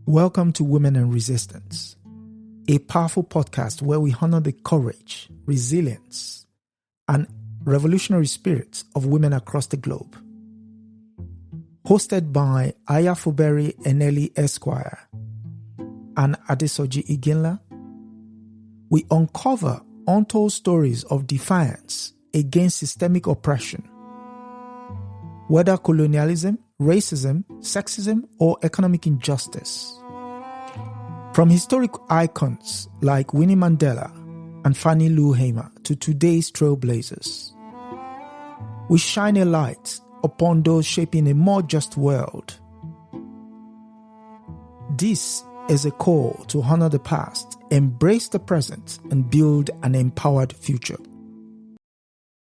Welcome to Women and Resistance, a powerful podcast where we honor the courage, resilience, and revolutionary spirits of women across the globe. Hosted by Ayafubere Eneli Esquire and Adesoji Iginla, we uncover untold stories of defiance against systemic oppression, whether colonialism, racism, sexism, or economic injustice. From historic icons like Winnie Mandela and Fannie Lou Hamer to today's trailblazers, we shine a light upon those shaping a more just world. This is a call to honor the past, embrace the present, and build an empowered future.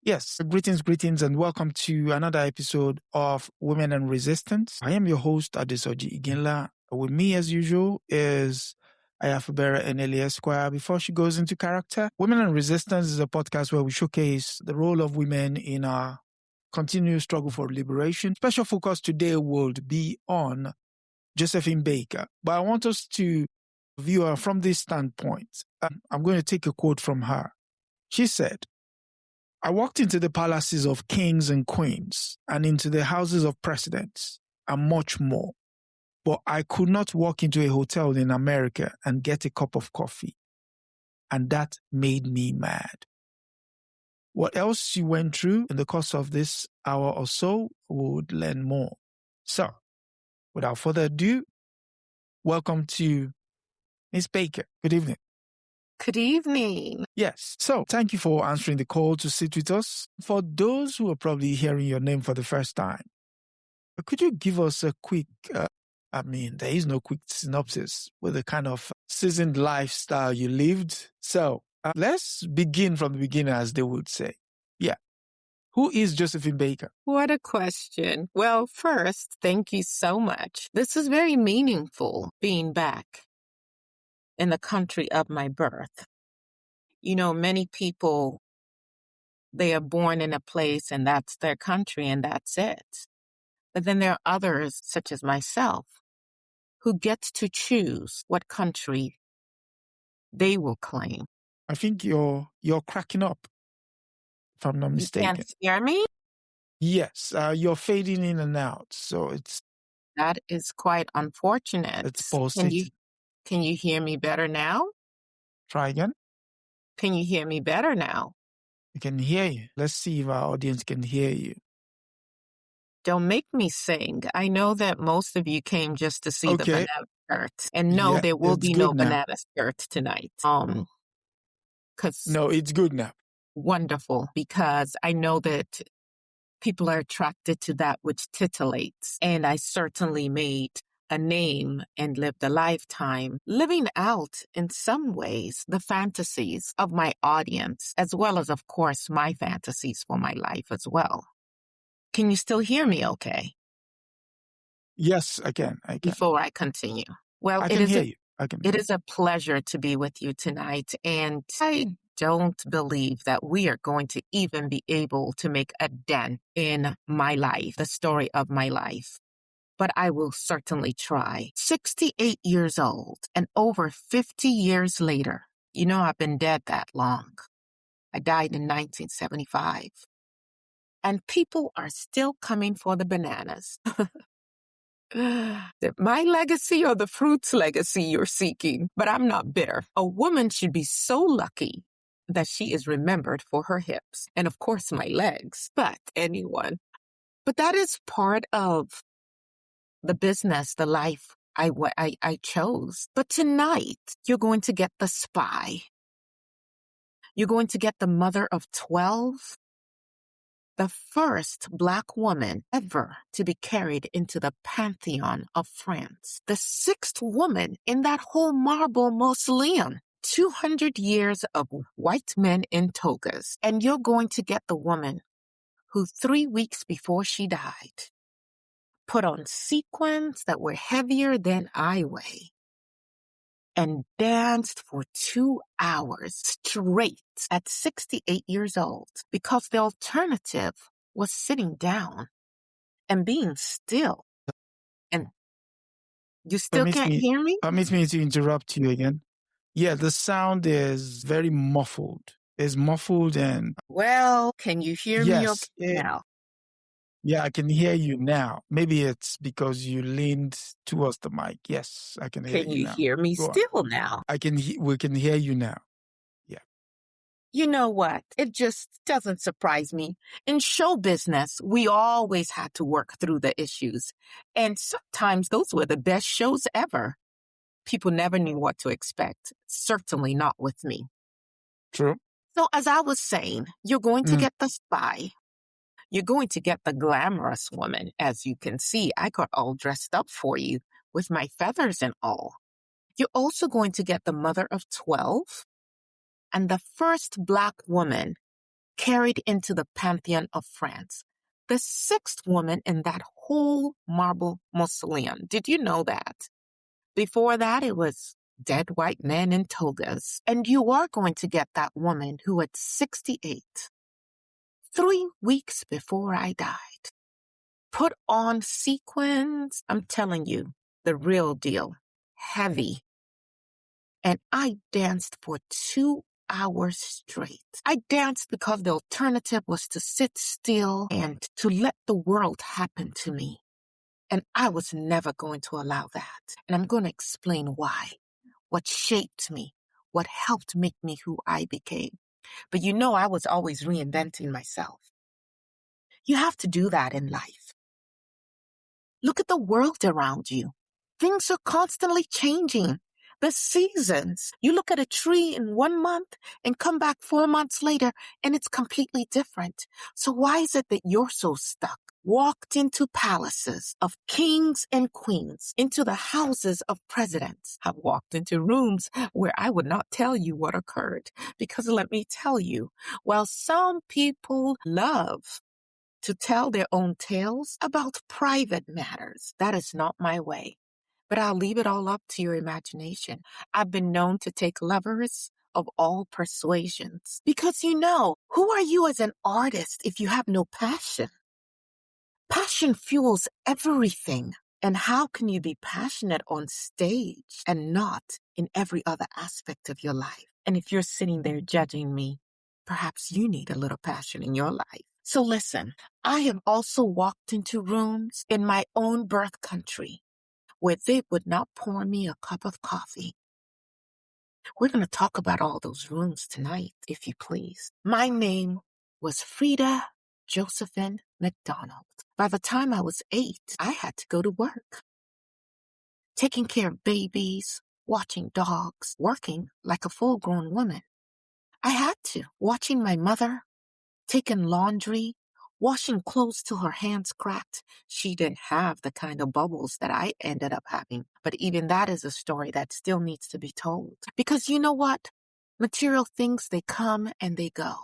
Yes, greetings, and welcome to another episode of Women and Resistance. I am your host, Adesoji Iginla. With me, as usual, is Ayafubere Eneli Esquire. Before she goes into character, Women and Resistance is a podcast where we showcase the role of women in our continuous struggle for liberation. Special focus today would be on Josephine Baker, but I want us to view her from this standpoint. I'm going to take a quote from her. She said, "I walked into the palaces of kings and queens and into the houses of presidents and much more. But I could not walk into a hotel in America and get a cup of coffee. And that made me mad." What else she went through in the course of this hour or so, we would learn more. So, without further ado, welcome to Ms. Baker. Good evening. Good evening. Yes. So thank you for answering the call to sit with us. For those who are probably hearing your name for the first time, could you give us a quick, there is no quick synopsis with the kind of seasoned lifestyle you lived. So let's begin from the beginning, as they would say. Yeah. Who is Josephine Baker? What a question. Well, first, thank you so much. This is very meaningful, being back in the country of my birth. You know, many people, they are born in a place and that's their country and that's it. But then there are others, such as myself, who get to choose what country they will claim. I think you're cracking up, if I'm not mistaken. You can't hear me? Yes, you're fading in and out, so That is quite unfortunate. it's pulsating. Can you hear me better now? Try again. Can you hear me better now? We can hear you. Let's see if our audience can hear you. Don't make me sing. I know that most of you came just to see the banana skirt. And no, Yeah, there will it's be good no now. banana skirt tonight. No, it's good now. Wonderful, because I know that people are attracted to that which titillates. And I certainly made a name and lived a lifetime living out, in some ways, the fantasies of my audience, as well as, of course, my fantasies for my life as well. Can you still hear me okay? Yes, I can. Before I continue. Well, I can hear you. It is a pleasure to be with you tonight, and I don't believe that we are going to even be able to make a dent in my life, the story of my life. But I will certainly try. 68 years old and over 50 years later. You know, I've been dead that long. I died in 1975. And people are still coming for the bananas. My legacy or the fruit's legacy you're seeking, but I'm not bitter. A woman should be so lucky that she is remembered for her hips and, of course, my legs, but anyone. But that is part of the business, the life I chose. But tonight, you're going to get the spy. You're going to get the mother of 12, the first Black woman ever to be carried into the Pantheon of France, the 6th woman in that whole marble mausoleum. 200 years of white men in togas. And you're going to get the woman who 3 weeks before she died put on sequins that were heavier than I weigh and danced for 2 hours straight at 68 years old, because the alternative was sitting down and being still. And You still can't hear me? Permit me to interrupt you again. Yeah, the sound is very muffled. It's muffled and... Well, can you hear me okay now? Yeah, I can hear you now. Maybe it's because you leaned towards the mic. Yes, I can hear you now. Can you hear me still now? We can hear you now. Yeah. You know what? It just doesn't surprise me. In show business, we always had to work through the issues. And sometimes those were the best shows ever. People never knew what to expect. Certainly not with me. True. So as I was saying, you're going to get the spy. You're going to get the glamorous woman. As you can see, I got all dressed up for you with my feathers and all. You're also going to get the mother of 12 and the first Black woman carried into the Pantheon of France. The 6th woman in that whole marble mausoleum. Did you know that? Before that, it was dead white men in togas. And you are going to get that woman who at 68, 3 weeks before I died, put on sequins. I'm telling you, the real deal, heavy. And I danced for 2 hours straight. I danced because the alternative was to sit still and to let the world happen to me. And I was never going to allow that. And I'm going to explain why, what shaped me, what helped make me who I became. But you know, I was always reinventing myself. You have to do that in life. Look at the world around you. Things are constantly changing. The seasons. You look at a tree in 1 month and come back 4 months later and it's completely different. So why is it that you're so stuck? Walked into palaces of kings and queens, into the houses of presidents. I've walked into rooms where I would not tell you what occurred. Because let me tell you, while some people love to tell their own tales about private matters, that is not my way. But I'll leave it all up to your imagination. I've been known to take lovers of all persuasions. Because you know, who are you as an artist if you have no passion? Passion fuels everything. And how can you be passionate on stage and not in every other aspect of your life? And if you're sitting there judging me, perhaps you need a little passion in your life. So listen, I have also walked into rooms in my own birth country where they would not pour me a cup of coffee. We're going to talk about all those rooms tonight, if you please. My name was Frida Josephine McDonald. By the time I was 8, I had to go to work. Taking care of babies, watching dogs, working like a full-grown woman. I had to, watching my mother, taking laundry, washing clothes till her hands cracked. She didn't have the kind of bubbles that I ended up having. But even that is a story that still needs to be told. Because you know what? Material things, they come and they go.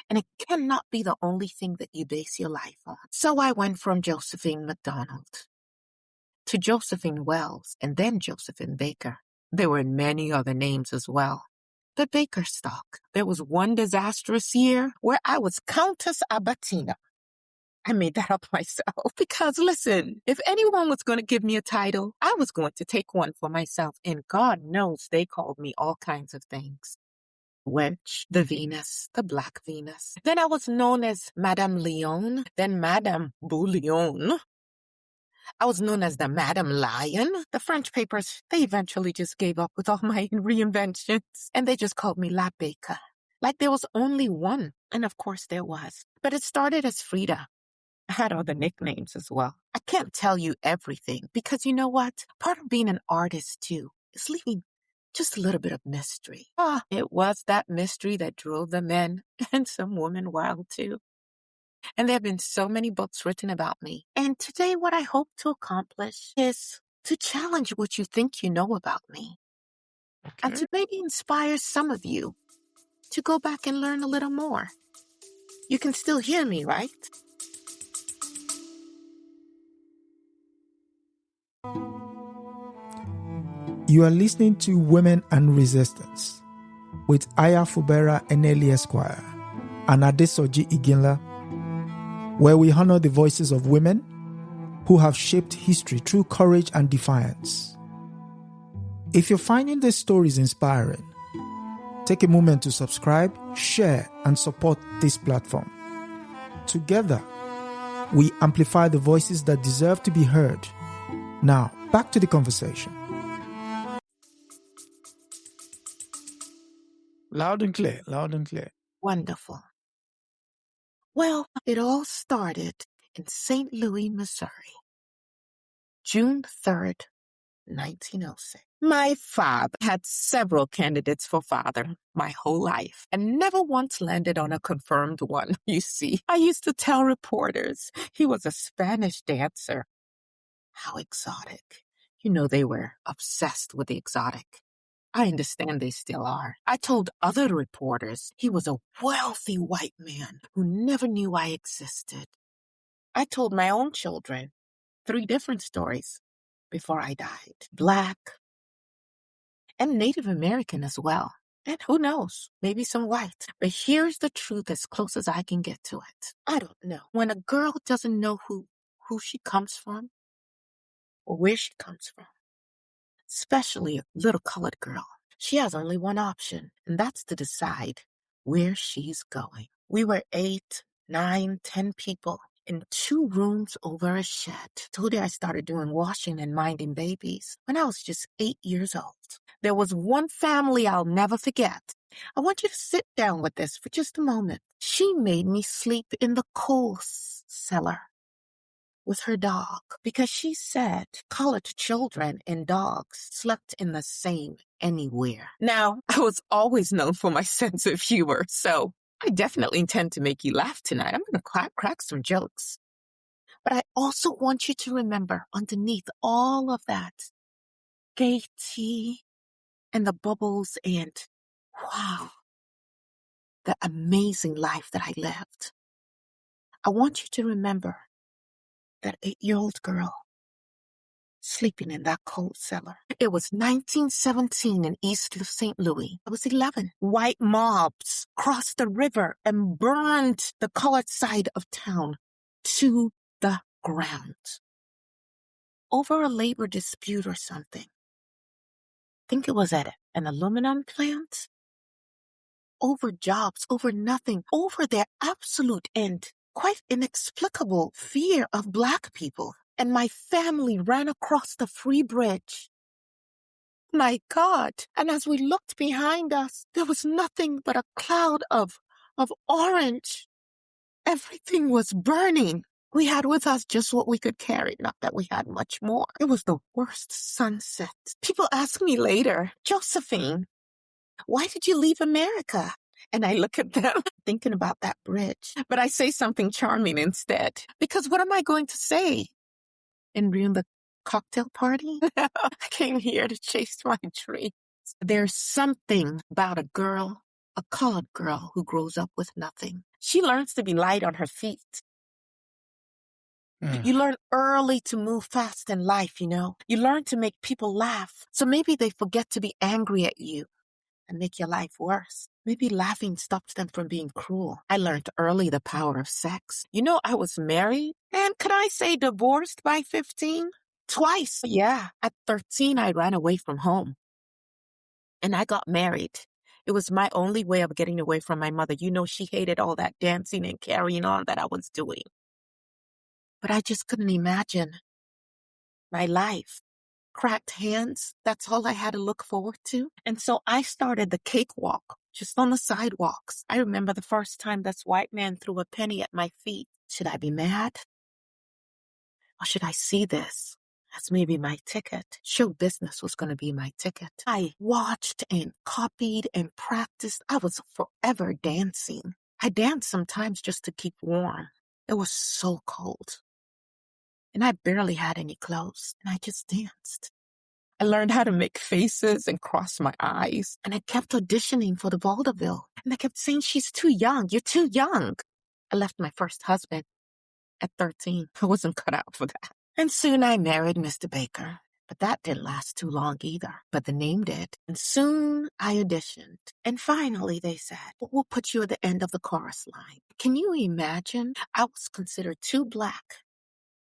And it cannot be the only thing that you base your life on. So I went from Josephine McDonald to Josephine Wells and then Josephine Baker. There were many other names as well. The Baker stock. There was one disastrous year where I was Countess Abatina. I made that up myself because, listen, if anyone was going to give me a title, I was going to take one for myself. And God knows they called me all kinds of things. Wench, the Venus, the Black Venus. Then I was known as Madame Leon, then Madame Bouillon. I was known as the Madame Lion. The French papers, they eventually just gave up with all my reinventions. And they just called me La Baker. Like there was only one. And of course there was. But it started as Frida. I had other nicknames as well. I can't tell you everything because you know what? Part of being an artist too is leaving just a little bit of mystery. It was that mystery that drove the men and some women wild too. And there have been so many books written about me. And today what I hope to accomplish is to challenge what you think you know about me. Okay. And to maybe inspire some of you to go back and learn a little more. You can still hear me, right? You are listening to Women and Resistance with Aya Fubera Eneli Esquire and Adesoji Iginla, where we honor the voices of women who have shaped history through courage and defiance. If you're finding these stories inspiring, take a moment to subscribe, share, and support this platform. Together, we amplify the voices that deserve to be heard. Now, back to the conversation. Loud and clear, loud and clear. Wonderful. Well, it all started in St. Louis, Missouri, June 3rd, 1906. My father had several candidates for father my whole life and never once landed on a confirmed one. You see, I used to tell reporters he was a Spanish dancer. How exotic. You know, they were obsessed with the exotic. I understand they still are. I told other reporters he was a wealthy white man who never knew I existed. I told my own children 3 different stories before I died. Black and Native American as well. And who knows, maybe some white. But here's the truth as close as I can get to it. I don't know. When a girl doesn't know who she comes from or where she comes from, especially a little colored girl, she has only one option, and that's to decide where she's going. We were 8, 9, 10 people in 2 rooms over a shed. Told you I started doing washing and minding babies when I was just 8 years old. There was one family I'll never forget. I want you to sit down with this for just a moment. She made me sleep in the coal cellar with her dog because she said colored children and dogs slept in the same anywhere. Now, I was always known for my sense of humor, so I definitely intend to make you laugh tonight. I'm going to crack some jokes. But I also want you to remember underneath all of that gaiety and the bubbles and, wow, the amazing life that I lived. I want you to remember that 8-year-old girl sleeping in that coal cellar. It was 1917 in East St. Louis. I was 11. White mobs crossed the river and burned the colored side of town to the ground over a labor dispute or something. I think it was at an aluminum plant. Over jobs, over nothing, over their absolute and quite inexplicable fear of Black people. And my family ran across the free bridge. My God. And as we looked behind us, there was nothing but a cloud of orange. Everything was burning. We had with us just what we could carry, not that we had much more. It was the worst sunset. People ask me later, Josephine, why did you leave America? And I look at them thinking about that bridge. But I say something charming instead. Because what am I going to say? And ruin the cocktail party? I came here to chase my dreams. There's something about a girl, a colored girl who grows up with nothing. She learns to be light on her feet. You learn early to move fast in life, you know. You learn to make people laugh. So maybe they forget to be angry at you and make your life worse. Maybe laughing stops them from being cruel. I learned early the power of sex. You know, I was married and could I say divorced by 15? Twice. Yeah. At 13, I ran away from home and I got married. It was my only way of getting away from my mother. You know, she hated all that dancing and carrying on that I was doing. But I just couldn't imagine my life. Cracked hands, that's all I had to look forward to. And so I started the cakewalk, just on the sidewalks. I remember the first time this white man threw a penny at my feet. Should I be mad? Or should I see this as maybe my ticket? Show business was going to be my ticket. I watched and copied and practiced. I was forever dancing. I danced sometimes just to keep warm. It was so cold. And I barely had any clothes, and I just danced. I learned how to make faces and cross my eyes, and I kept auditioning for the vaudeville. And I kept saying, she's too young, you're too young. I left my first husband at 13. I wasn't cut out for that. And soon I married Mr. Baker, but that didn't last too long either. But the name did. And soon I auditioned. And finally they said, well, we'll put you at the end of the chorus line. Can you imagine? I was considered too Black,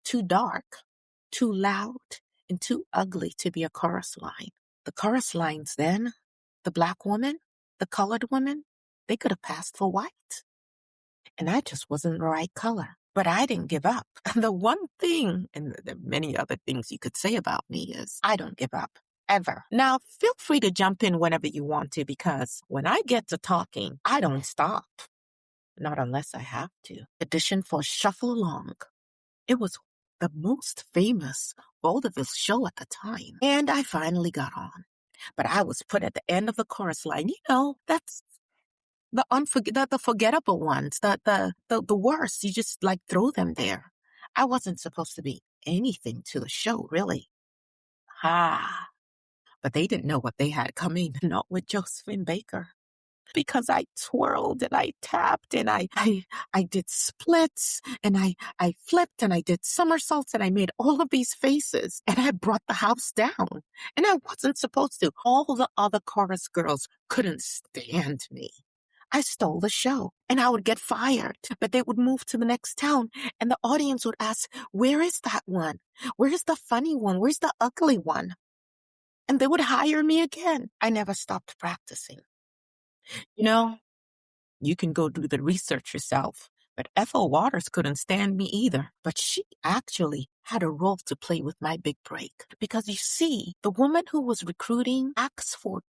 too dark, too loud, and too ugly to be a chorus line. The chorus lines then, the black woman, the colored woman, they could have passed for white. And I just wasn't the right color. But I didn't give up. The one thing, and there are many other things you could say about me, is I don't give up. Ever. Now, feel free to jump in whenever you want to, because when I get to talking, I don't stop. Not unless I have to. Audition for Shuffle Along. It was the most famous vaudeville show at the time. And I finally got on. But I was put at the end of the chorus line. You know, that's the forgettable ones, the worst. You just like throw them there. I wasn't supposed to be anything to the show, really. But they didn't know what they had coming, not with Josephine Baker. Because I twirled and I tapped and I did splits and I flipped and I did somersaults and I made all of these faces and I brought the house down. And I wasn't supposed to. All the other chorus girls couldn't stand me. I stole the show and I would get fired, but they would move to the next town and the audience would ask, where is that one? Where's the funny one? Where's the ugly one? And they would hire me again. I never stopped practicing. You know, you can go do the research yourself, but Ethel Waters couldn't stand me either. But she actually had a role to play with my big break. Because you see, the woman who was recruiting acts for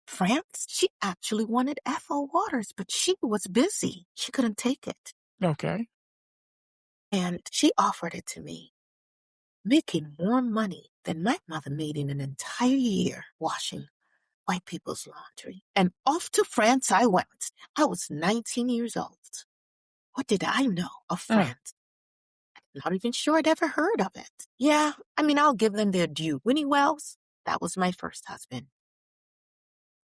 France, she actually wanted Ethel Waters, but she was busy. She couldn't take it. Okay. And she offered it to me, making more money than my mother made in an entire year washing white people's laundry. And off to France I went. I was 19 years old. What did I know of France? I'm not even sure I'd ever heard of it. Yeah, I mean, I'll give them their due. Winnie Wells, that was my first husband.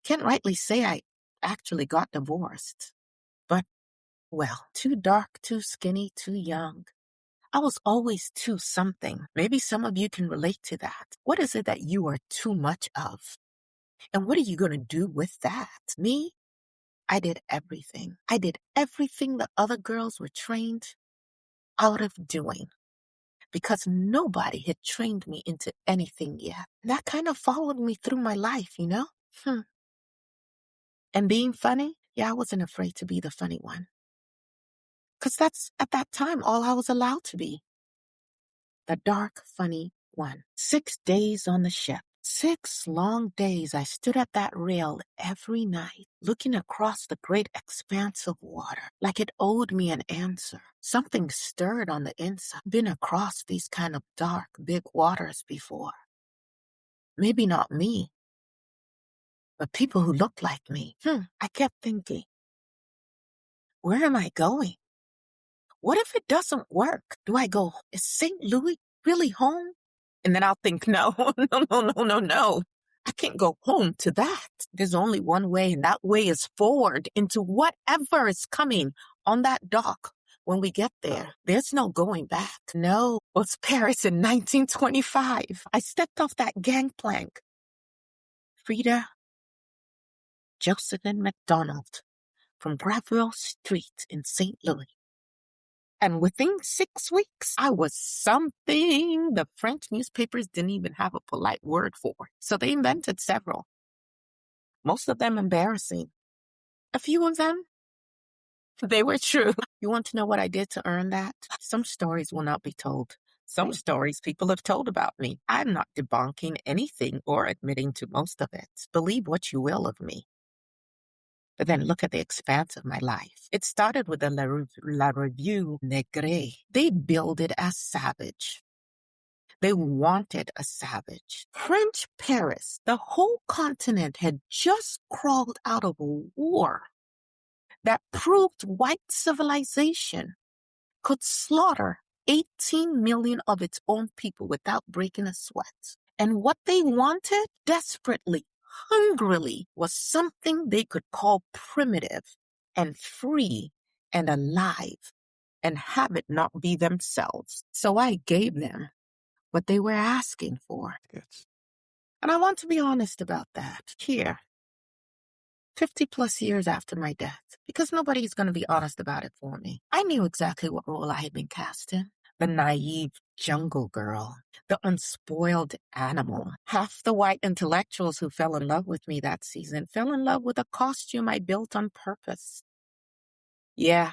Can't rightly say I actually got divorced. But, well, too dark, too skinny, too young. I was always too something. Maybe some of you can relate to that. What is it that you are too much of? And what are you going to do with that? Me? I did everything. I did everything the other girls were trained out of doing because nobody had trained me into anything yet. That kind of followed me through my life, you know? And being funny? Yeah, I wasn't afraid to be the funny one. Because that's, at that time, all I was allowed to be. The dark, funny one. 6 days on the ship. 6 long days I stood at that rail every night, looking across the great expanse of water, like it owed me an answer. Something stirred on the inside. Been across these kind of dark, big waters before. Maybe not me, but people who looked like me. I kept thinking, where am I going? What if it doesn't work? Do I go, is St. Louis really home? And then I'll think, no. I can't go home to that. There's only one way, and that way is forward into whatever is coming on that dock when we get there. There's no going back. No. It was Paris in 1925. I stepped off that gangplank. Frida Josephine McDonald from Graville Street in St. Louis. And within 6 weeks, I was something the French newspapers didn't even have a polite word for. So they invented several. Most of them embarrassing. A few of them, they were true. You want to know what I did to earn that? Some stories will not be told. Some stories people have told about me. I'm not debunking anything or admitting to most of it. Believe what you will of me. But then look at the expanse of my life. It started with the La Revue Negre. They billed it as savage. They wanted a savage. French Paris, the whole continent had just crawled out of a war that proved white civilization could slaughter 18 million of its own people without breaking a sweat. And what they wanted desperately, hungrily, was something they could call primitive and free and alive and have it not be themselves. So I gave them what they were asking for. Good. And I want to be honest about that here, 50 plus years after my death, because nobody's going to be honest about it for me. I knew exactly what role I had been cast in. The naive jungle girl, the unspoiled animal. Half the white intellectuals who fell in love with me that season fell in love with a costume I built on purpose. Yeah,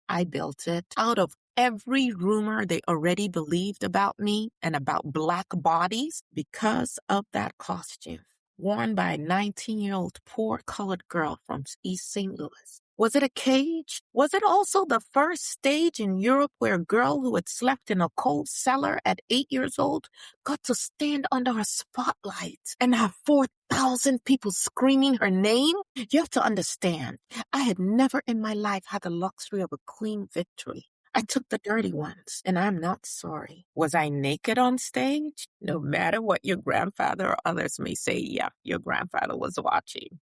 I built it out of every rumor they already believed about me and about Black bodies because of that costume, worn by a 19-year-old poor colored girl from East St. Louis. Was it a cage? Was it also the first stage in Europe where a girl who had slept in a cold cellar at 8 years old got to stand under a spotlight and have 4,000 people screaming her name? You have to understand, I had never in my life had the luxury of a clean victory. I took the dirty ones, and I'm not sorry. Was I naked on stage? No matter what your grandfather or others may say, yeah, your grandfather was watching.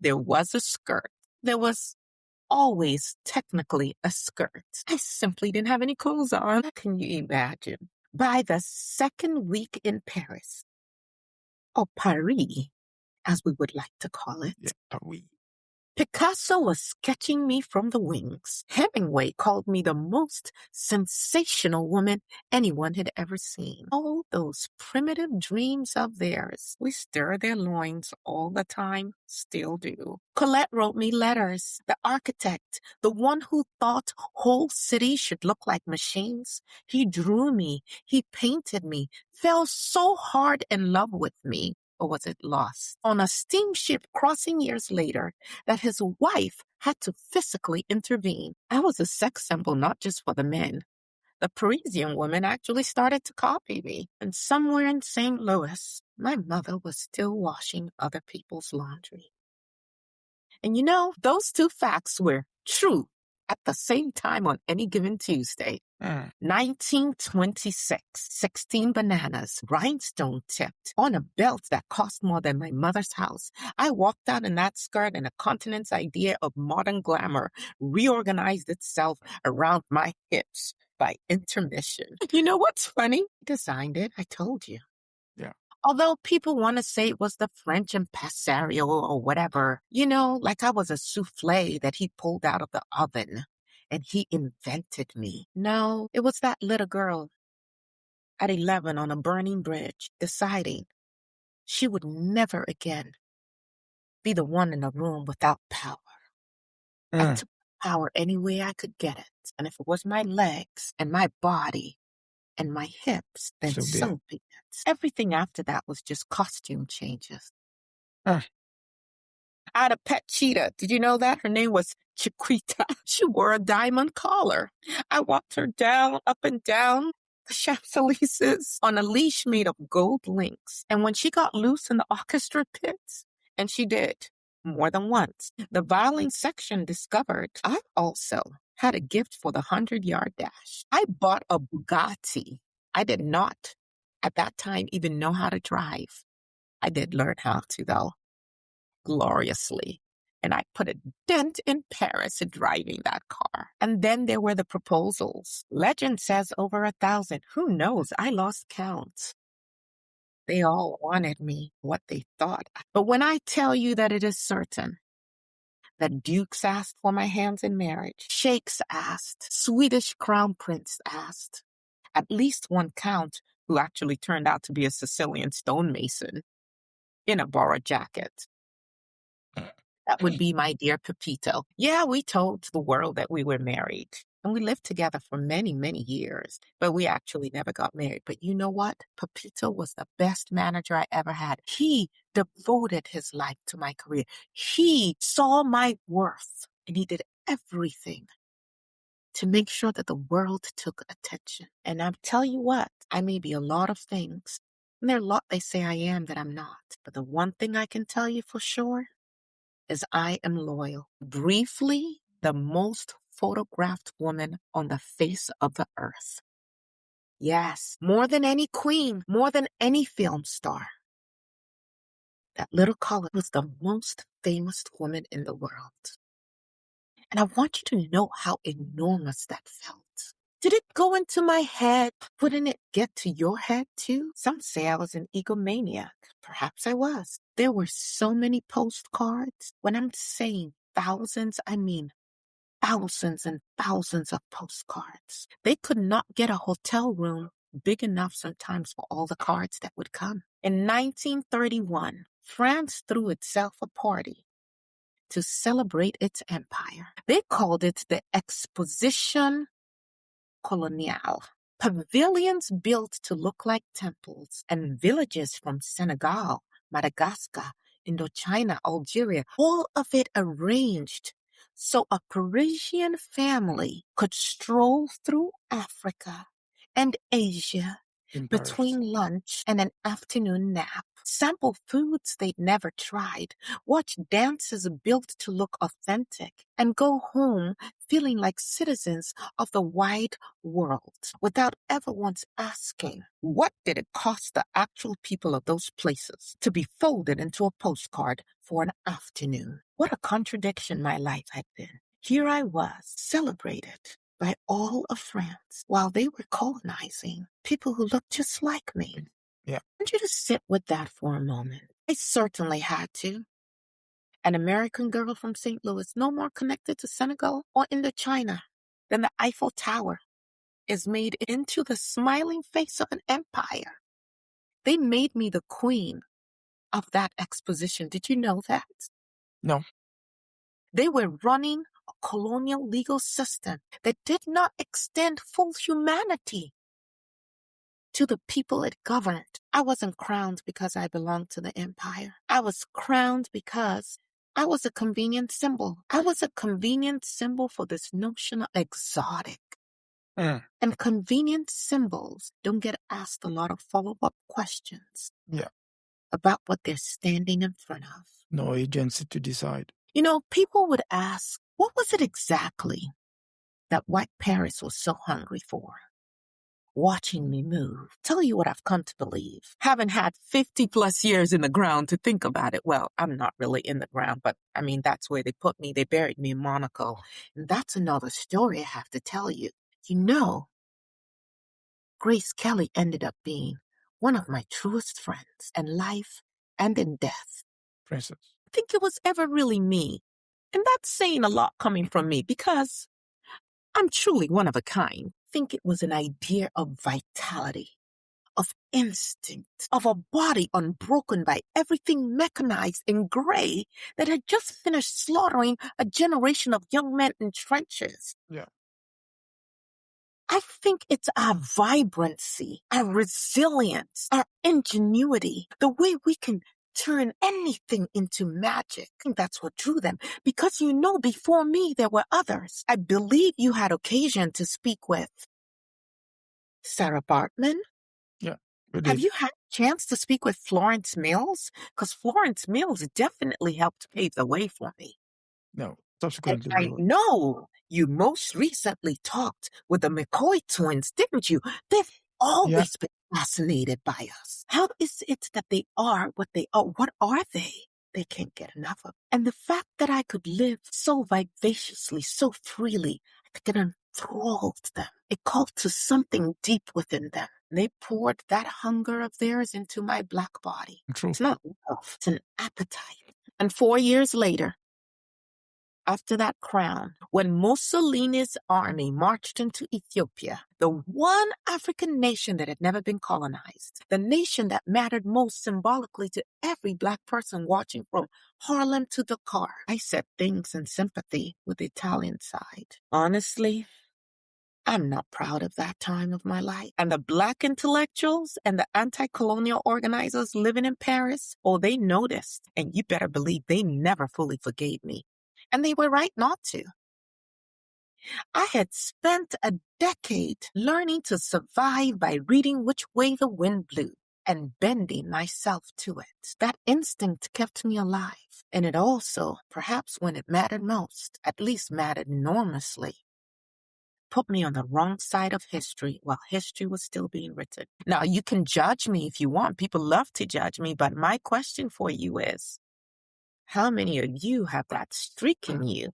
There was a skirt. There was always technically a skirt. I simply didn't have any clothes on. Can you imagine? By the second week in Paris, or Paris, as we would like to call it, Yeah, Paris. Picasso was sketching me from the wings. Hemingway called me the most sensational woman anyone had ever seen. All those primitive dreams of theirs, we stir their loins all the time, still do. Colette wrote me letters. The architect, the one who thought whole cities should look like machines, he drew me, he painted me, fell so hard in love with me. Or was it lost? On a steamship crossing years later, that his wife had to physically intervene. I was a sex symbol not just for the men. The Parisian women actually started to copy me. And somewhere in St. Louis, my mother was still washing other people's laundry. And you know, those two facts were true at the same time on any given Tuesday. 1926, 16 bananas, rhinestone tipped, on a belt that cost more than my mother's house. I walked out in that skirt and a continent's idea of modern glamour reorganized itself around my hips by intermission. You know what's funny? I designed it, I told you. Yeah. Although people want to say it was the French impresario or whatever, you know, like I was a souffle that he pulled out of the oven. And he invented me. No, it was that little girl at 11 on a burning bridge deciding she would never again be the one in a room without power. I took power any way I could get it. And if it was my legs and my body and my hips, then so be it. Everything after that was just costume changes. I had a pet cheetah. Did you know that? Her name was Chiquita. She wore a diamond collar. I walked her down, up and down the Champs-Élysées on a leash made of gold links. And when she got loose in the orchestra pits, and she did more than once, the violin section discovered I also had a gift for the 100-yard dash. I bought a Bugatti. I did not, at that time, even know how to drive. I did learn how to, though. Gloriously. And I put a dent in Paris driving that car. And then there were the proposals. Legend says over 1,000. Who knows? I lost count. They all wanted me, what they thought. But when I tell you that it is certain that dukes asked for my hands in marriage, sheikhs asked, Swedish crown prince asked, at least one count who actually turned out to be a Sicilian stonemason in a borrowed jacket. That would be my dear Pepito. Yeah, we told the world that we were married. And we lived together for many, many years. But we actually never got married. But you know what? Pepito was the best manager I ever had. He devoted his life to my career. He saw my worth. And he did everything to make sure that the world took attention. And I'll tell you what, I may be a lot of things. And there are a lot they say I am that I'm not. But the one thing I can tell you for sure is I am loyal. Briefly, the most photographed woman on the face of the earth. Yes, more than any queen, more than any film star. That little Colin was the most famous woman in the world. And I want you to know how enormous that felt. Did it go into my head? Wouldn't it get to your head too? Some say I was an egomaniac. Perhaps I was. There were so many postcards. When I'm saying thousands, I mean thousands and thousands of postcards. They could not get a hotel room big enough sometimes for all the cards that would come. In 1931, France threw itself a party to celebrate its empire. They called it the Exposition Coloniale. Pavilions built to look like temples and villages from Senegal, Madagascar, Indochina, Algeria, all of it arranged so a Parisian family could stroll through Africa and Asia between lunch and an afternoon nap, sample foods they'd never tried, watch dances built to look authentic, and go home feeling like citizens of the wide world without ever once asking, what did it cost the actual people of those places to be folded into a postcard for an afternoon? What a contradiction my life had been. Here I was, celebrated by all of France while they were colonizing people who looked just like me. Yeah. I want you to sit with that for a moment. I certainly had to. An American girl from St. Louis, no more connected to Senegal or Indochina than the Eiffel Tower, is made into the smiling face of an empire. They made me the queen of that exposition. Did you know that? No. They were running a colonial legal system that did not extend full humanity to the people it governed. I wasn't crowned because I belonged to the empire. I was crowned because I was a convenient symbol. I was a convenient symbol for this notion of exotic. And convenient symbols don't get asked a lot of follow-up questions about what they're standing in front of. No agency to decide. You know, people would ask, what was it exactly that white Paris was so hungry for? Watching me move. Tell you what I've come to believe. Haven't had 50 plus years in the ground to think about it. Well, I'm not really in the ground, but I mean, that's where they put me. They buried me in Monaco. And that's another story I have to tell you. You know, Grace Kelly ended up being one of my truest friends in life and in death. Princess. I think it was ever really me. And that's saying a lot coming from me because I'm truly one of a kind. I think it was an idea of vitality, of instinct, of a body unbroken by everything mechanized and gray that had just finished slaughtering a generation of young men in trenches. Yeah. I think it's our vibrancy, our resilience, our ingenuity, the way we can turn anything into magic. I think that's what drew them. Because you know, before me, there were others. I believe you had occasion to speak with Sarah Bartman. Yeah. Have you had a chance to speak with Florence Mills? Because Florence Mills definitely helped pave the way for me. No. Subsequently. I know you most recently talked with the McCoy twins, didn't you? They've always been fascinated by us. How is it that they are what they are? What are they? They can't get enough of. And the fact that I could live so vivaciously, so freely, I think it enthralled them. It called to something deep within them. They poured that hunger of theirs into my black body. True. It's not love, it's an appetite. And 4 years later, after that crown, when Mussolini's army marched into Ethiopia, the one African nation that had never been colonized, the nation that mattered most symbolically to every black person watching from Harlem to Dakar, I said things in sympathy with the Italian side. Honestly, I'm not proud of that time of my life. And the black intellectuals and the anti-colonial organizers living in Paris, they noticed. And you better believe they never fully forgave me. And they were right not to. I had spent a decade learning to survive by reading Which Way the Wind Blew and bending myself to it. That instinct kept me alive. And it also, perhaps when it mattered most, at least mattered enormously, put me on the wrong side of history while history was still being written. Now, you can judge me if you want. People love to judge me. But my question for you is, how many of you have that streak in you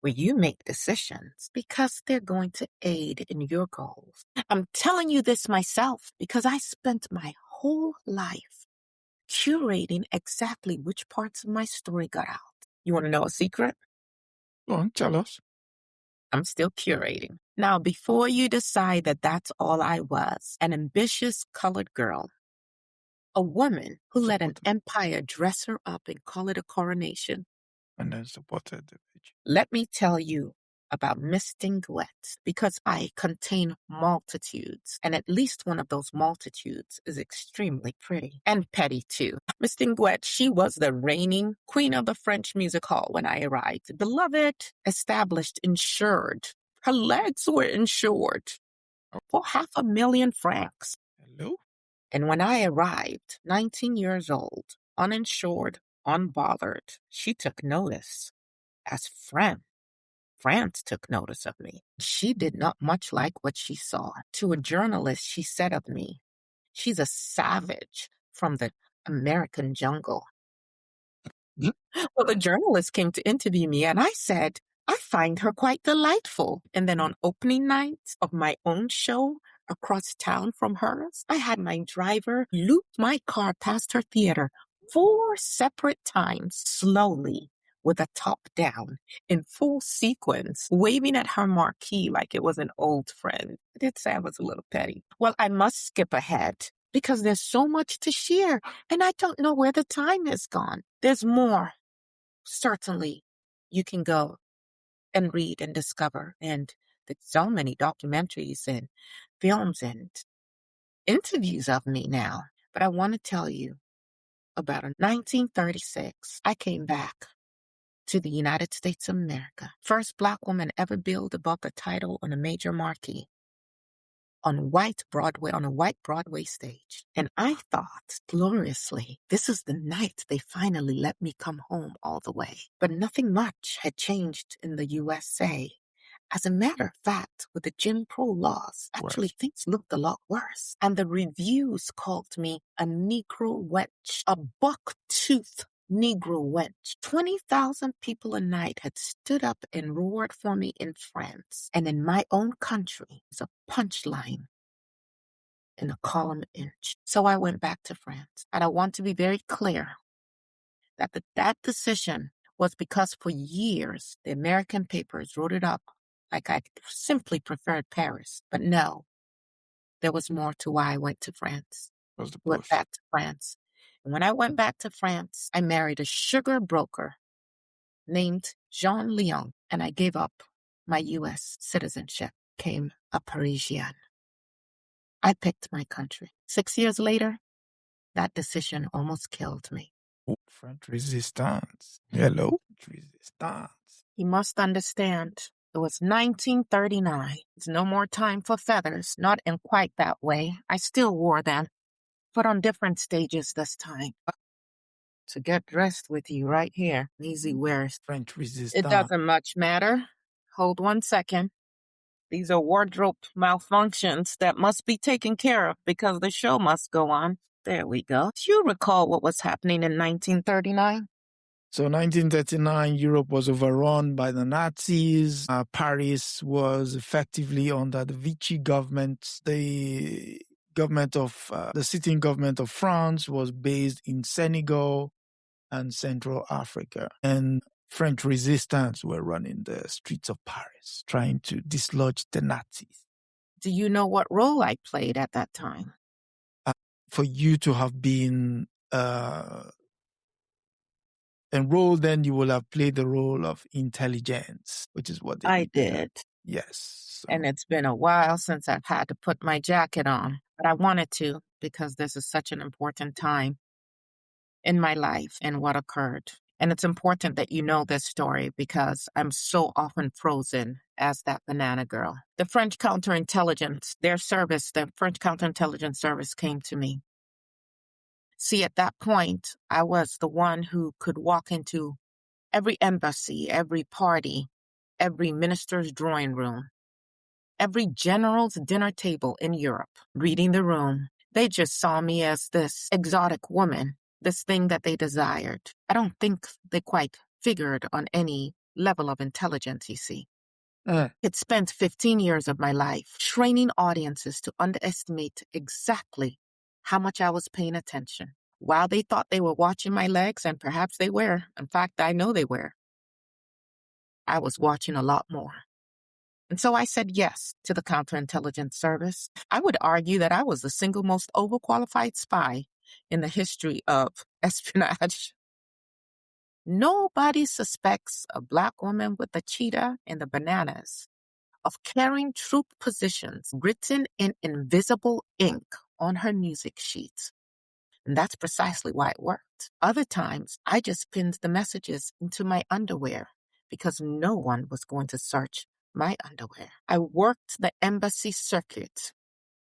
where you make decisions because they're going to aid in your goals? I'm telling you this myself because I spent my whole life curating exactly which parts of my story got out. You want to know a secret? Go on, tell us. I'm still curating. Now, before you decide that that's all I was, an ambitious colored girl, a woman who let an empire dress her up and call it a coronation, and then supported the page. let me tell you about Miss Dinguette, because I contain multitudes, and at least one of those multitudes is extremely pretty and petty too. Miss Dinguette, she was the reigning queen of the French music hall when I arrived. Beloved, established, insured. Her legs were insured for 500,000 francs. Hello? And when I arrived, 19 years old, uninsured, unbothered, she took notice. As France took notice of me. She did not much like what she saw. To a journalist, she said of me, she's a savage from the American jungle. Well, the journalist came to interview me, and I said, I find her quite delightful. And then on opening night of my own show across town from hers, I had my driver loop my car past her theater 4 separate times, slowly, with a top down, in full sequence, waving at her marquee like it was an old friend. I did say I was a little petty. Well, I must skip ahead because there's so much to share, and I don't know where the time has gone. There's more. Certainly, you can go and read and discover, and there's so many documentaries and films and interviews of me now. But I want to tell you about 1936. I came back to the United States of America. First Black woman ever billed above the title on a major marquee on a white Broadway stage. And I thought gloriously, this is the night they finally let me come home all the way. But nothing much had changed in the USA. As a matter of fact, with the Jim Crow laws, actually things looked a lot worse. And the reviews called me a Negro wench, a buck-toothed Negro wench. 20,000 people a night had stood up and roared for me in France. And in my own country, it's a punchline in a column inch. So I went back to France. And I want to be very clear that that decision was because for years, the American papers wrote it up like I simply preferred Paris. But no, there was more to why I went to France. Went back to France. And when I went back to France, I married a sugar broker named Jean Leon, and I gave up my U.S. citizenship, became a Parisian. I picked my country. 6 years later, that decision almost killed me. French resistance. Hello? Resistance. You must understand, it was 1939. There's no more time for feathers, not in quite that way. I still wore them, but on different stages this time. To get dressed with you right here, easy wears. French resistance. It doesn't much matter. Hold 1 second. These are wardrobe malfunctions that must be taken care of because the show must go on. There we go. Do you recall what was happening in 1939? So 1939, Europe was overrun by the Nazis. Paris was effectively under the Vichy government. The sitting government of France was based in Senegal and Central Africa. And French resistance were running the streets of Paris, trying to dislodge the Nazis. Do you know what role I played at that time? For you to have been enrolled, then you will have played the role of intelligence, which is what I did. Yes. And it's been a while since I've had to put my jacket on, but I wanted to because this is such an important time in my life and what occurred. And it's important that you know this story because I'm so often frozen as that banana girl. The French counterintelligence, the French counterintelligence service came to me. See, at that point, I was the one who could walk into every embassy, every party, every minister's drawing room, every general's dinner table in Europe, reading the room. They just saw me as this exotic woman, this thing that they desired. I don't think they quite figured on any level of intelligence, you see. It spent 15 years of my life training audiences to underestimate exactly how much I was paying attention. While they thought they were watching my legs, and perhaps they were, in fact, I know they were, I was watching a lot more. And so I said yes to the counterintelligence service. I would argue that I was the single most overqualified spy in the history of espionage. Nobody suspects a Black woman with a cheetah and the bananas of carrying troop positions written in invisible ink on her music sheets. And that's precisely why it worked. Other times, I just pinned the messages into my underwear because no one was going to search my underwear. I worked the embassy circuit.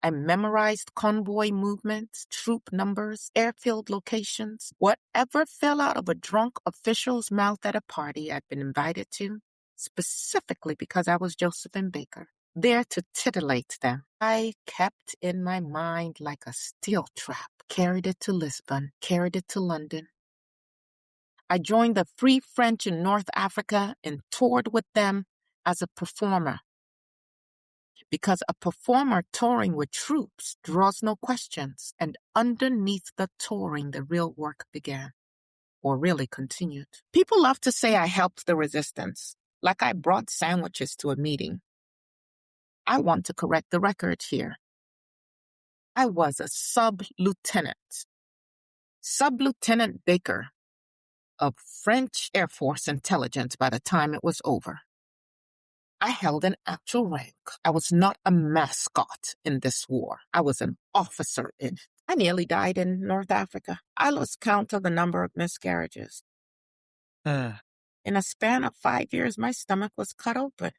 I memorized convoy movements, troop numbers, airfield locations, whatever fell out of a drunk official's mouth at a party I'd been invited to, specifically because I was Josephine Baker, there to titillate them. I kept in my mind like a steel trap, carried it to Lisbon, carried it to London. I joined the Free French in North Africa and toured with them as a performer. Because a performer touring with troops draws no questions, and underneath the touring, the real work began, or really continued. People love to say I helped the resistance, like I brought sandwiches to a meeting. I want to correct the record here. I was a sub-lieutenant Baker of French Air Force intelligence by the time it was over. I held an actual rank. I was not a mascot in this war. I was an officer in it. I nearly died in North Africa. I lost count of the number of miscarriages. In a span of 5 years, my stomach was cut open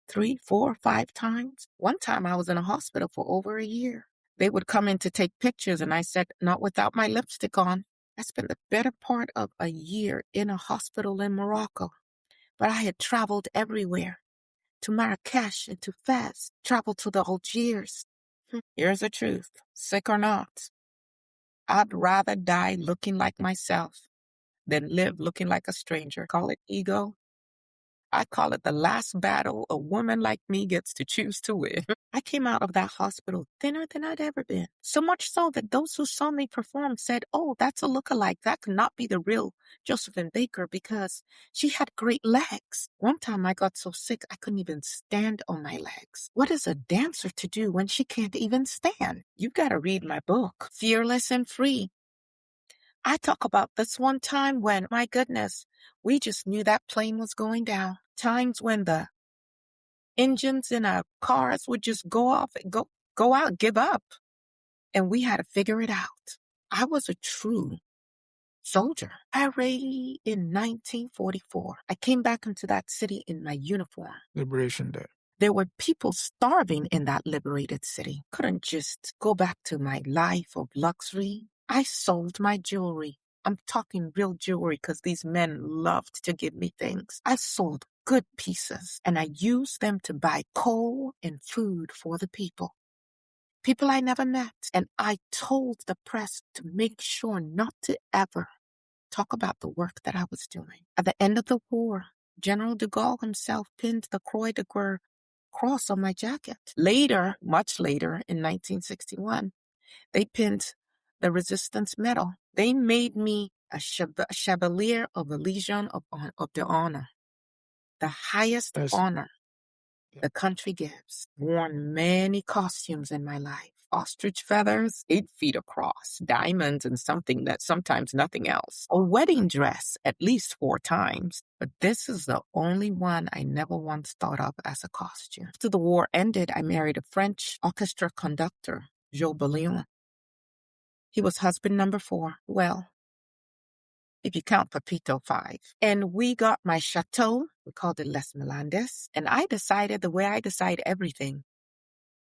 3, 4, 5 times. One time I was in a hospital for over a year. They would come in to take pictures, and I said, not without my lipstick on. I spent the better part of a year in a hospital in Morocco. But I had traveled everywhere, to Marrakesh and to Fez, traveled to the Algiers. Here's the truth, sick or not, I'd rather die looking like myself than live looking like a stranger. Call it ego. I call it the last battle a woman like me gets to choose to win. I came out of that hospital thinner than I'd ever been. So much so that those who saw me perform said, oh, that's a lookalike. That could not be the real Josephine Baker because she had great legs. One time I got so sick I couldn't even stand on my legs. What is a dancer to do when she can't even stand? You've got to read my book, Fearless and Free. I talk about this one time when, my goodness, we just knew that plane was going down. Times when the engines in our cars would just go off and go out, give up. And we had to figure it out. I was a true soldier. I raided in 1944. I came back into that city in my uniform. Liberation Day. There were people starving in that liberated city. Couldn't just go back to my life of luxury. I sold my jewelry. I'm talking real jewelry because these men loved to give me things. I sold good pieces and I used them to buy coal and food for the people. People I never met. And I told the press to make sure not to ever talk about the work that I was doing. At the end of the war, General de Gaulle himself pinned the Croix de Guerre cross on my jacket. Later, much later, in 1961, they pinned the Resistance Medal. They made me a Chevalier of the Legion of the Honor, the highest honor the country gives. Worn many costumes in my life. Ostrich feathers, 8 feet across, diamonds and something that sometimes nothing else. A wedding dress at least 4 times. But this is the only one I never once thought of as a costume. After the war ended, I married a French orchestra conductor, Joe Bouillon. He was husband number 4. Well, if you count Pepito, 5. And we got my chateau, we called it Les Melendez, and I decided the way I decide everything,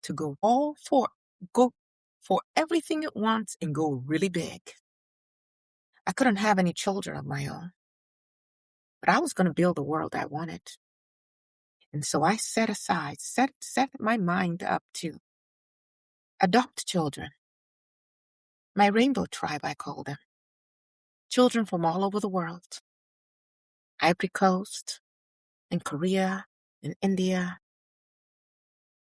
to go for everything at once and go really big. I couldn't have any children of my own, but I was going to build the world I wanted. And so I set my mind up to adopt children. My rainbow tribe, I call them. Children from all over the world. Ivory Coast, in Korea, in India,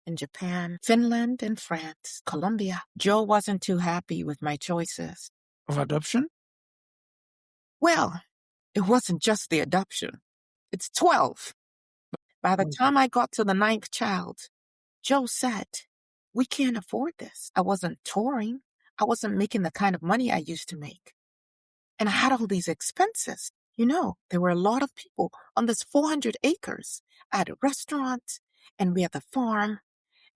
in Japan, Finland, and France, Colombia. Joe wasn't too happy with my choices. Of adoption? Well, it wasn't just the adoption. It's 12. By the time I got to the 9th child, Joe said, we can't afford this. I wasn't touring. I wasn't making the kind of money I used to make. And I had all these expenses. There were a lot of people on this 400 acres. I had a restaurant, and we had the farm,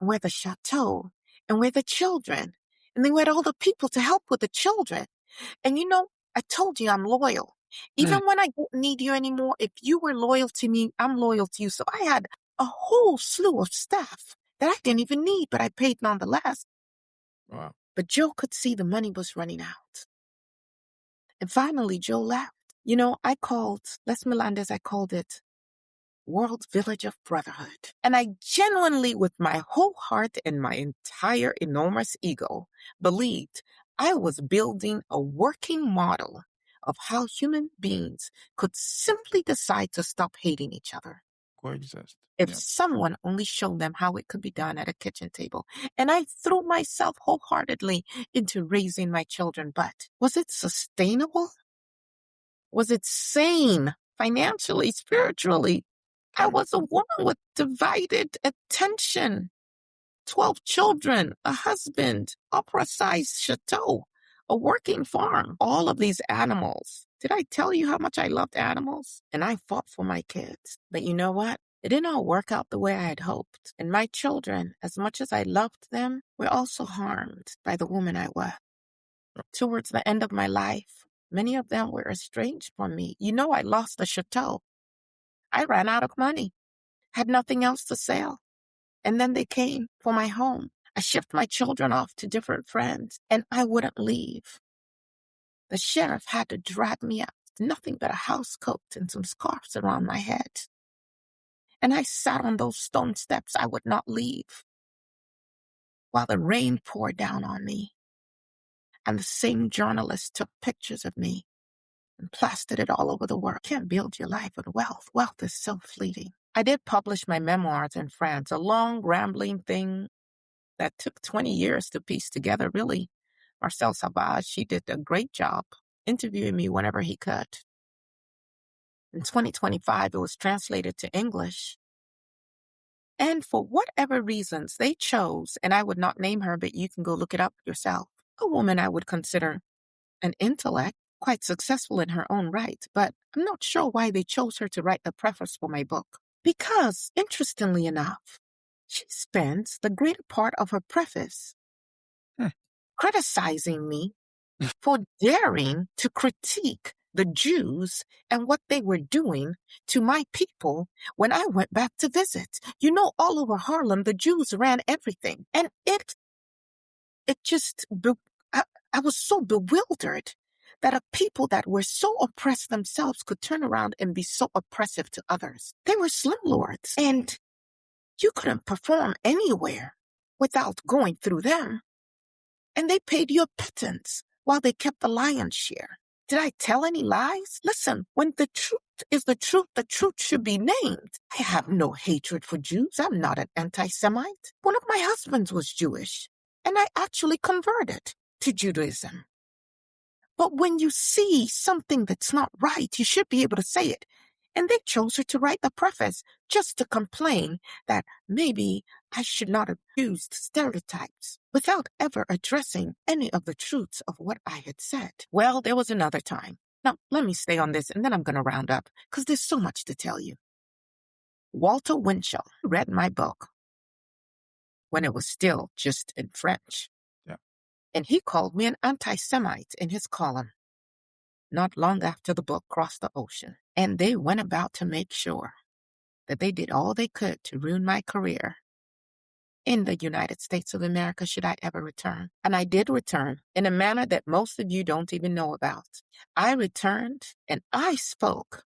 and we had the chateau, and we had the children. And then we had all the people to help with the children. And I told you I'm loyal. Even when I don't need you anymore, if you were loyal to me, I'm loyal to you. So I had a whole slew of staff that I didn't even need, but I paid nonetheless. Wow. But Joe could see the money was running out. And finally, Joe left. I called Les Melendez, I called it World Village of Brotherhood. And I genuinely, with my whole heart and my entire enormous ego, believed I was building a working model of how human beings could simply decide to stop hating each other. Coexist. If someone only showed them how it could be done at a kitchen table. And I threw myself wholeheartedly into raising my children. But was it sustainable? Was it sane financially, spiritually? I was a woman with divided attention. 12 children, a husband, opera-sized chateau, a working farm, all of these animals. Did I tell you how much I loved animals? And I fought for my kids. But you know what? It didn't all work out the way I had hoped. And my children, as much as I loved them, were also harmed by the woman I was. Towards the end of my life, many of them were estranged from me. I lost the chateau. I ran out of money, had nothing else to sell. And then they came for my home. I shipped my children off to different friends, and I wouldn't leave. The sheriff had to drag me out, nothing but a house coat and some scarves around my head. And I sat on those stone steps. I would not leave while the rain poured down on me. And the same journalist took pictures of me and plastered it all over the world. You can't build your life with wealth. Wealth is so fleeting. I did publish my memoirs in France, a long, rambling thing that took 20 years to piece together, really. Marcel Savage, she did a great job interviewing me whenever he could. In 2025, it was translated to English. And for whatever reasons they chose, and I would not name her, but you can go look it up yourself, a woman I would consider an intellect, quite successful in her own right, but I'm not sure why they chose her to write the preface for my book. Because, interestingly enough, she spends the greater part of her preface criticizing me for daring to critique the Jews and what they were doing to my people when I went back to visit. All over Harlem, the Jews ran everything. And I was so bewildered that a people that were so oppressed themselves could turn around and be so oppressive to others. They were slumlords, and you couldn't perform anywhere without going through them. And they paid you a pittance while they kept the lion's share. Did I tell any lies? Listen, when the truth is the truth should be named. I have no hatred for Jews. I'm not an anti-Semite. One of my husbands was Jewish, and I actually converted to Judaism. But when you see something that's not right, you should be able to say it. And they chose her to write the preface just to complain that maybe I should not have used stereotypes without ever addressing any of the truths of what I had said. Well, there was another time. Now, let me stay on this and then I'm going to round up because there's so much to tell you. Walter Winchell read my book when it was still just in French. And he called me an anti-Semite in his column. Not long after the book crossed the ocean. And they went about to make sure that they did all they could to ruin my career in the United States of America should I ever return. And I did return in a manner that most of you don't even know about. I returned and I spoke